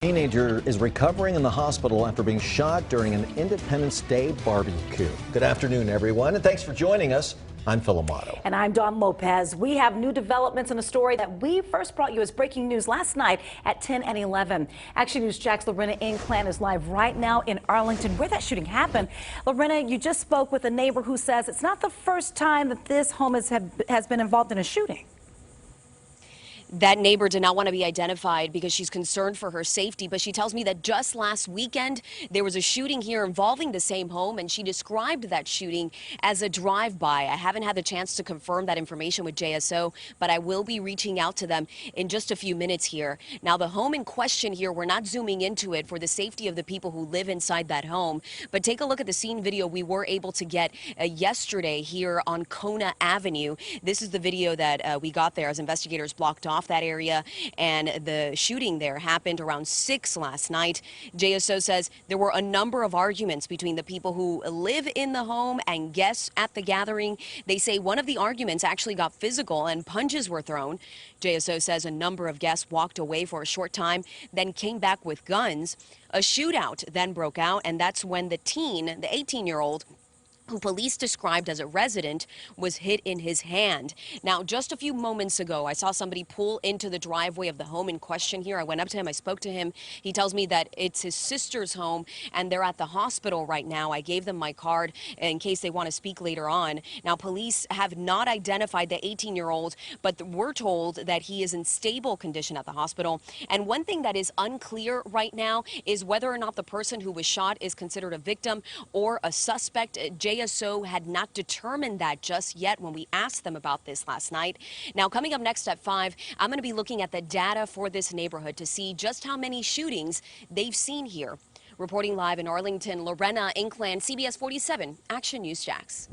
Teenager is recovering in the hospital after being shot during an Independence Day barbecue. Good afternoon, everyone, and thanks for joining us. I'm Phil Amato. And I'm Dawn Lopez. We have new developments in a story that we first brought you as breaking news last night at 10 and 11. Action News Jack's Lorena Inclan is live right now in Arlington, where that shooting happened. Lorena, you just spoke with a neighbor who says it's not the first time that this home has been involved in a shooting. That neighbor did not want to be identified because she's concerned for her safety, but she tells me that just last weekend there was a shooting here involving the same home, and she described that shooting as a drive-by. I haven't had the chance to confirm that information with JSO, but I will be reaching out to them in just a few minutes here. Now, the home in question here, we're not zooming into it for the safety of the people who live inside that home, but take a look at the scene video we were able to get yesterday here on Kona Avenue. This is the video that we got there as investigators blocked off that area, and the shooting there happened around 6 last night. JSO says there were a number of arguments between the people who live in the home and guests at the gathering. They say one of the arguments actually got physical and punches were thrown. JSO says a number of guests walked away for a short time, then came back with guns. A shootout then broke out, and that's when the 18-year-old, who police described as a resident, was hit in his hand. Now, just a few moments ago, I saw somebody pull into the driveway of the home in question here. I went up to him, I spoke to him. He tells me that it's his sister's home and they're at the hospital right now. I gave them my card in case they want to speak later on. Now, police have not identified the 18-year-old, but we're told that he is in stable condition at the hospital. And one thing that is unclear right now is whether or not the person who was shot is considered a victim or a suspect. JSO had not determined that just yet when we asked them about this last night. Now, coming up next at 5, I'm going to be looking at the data for this neighborhood to see just how many shootings they've seen here. Reporting live in Arlington, Lorena Inclan, CBS 47 Action News Jax.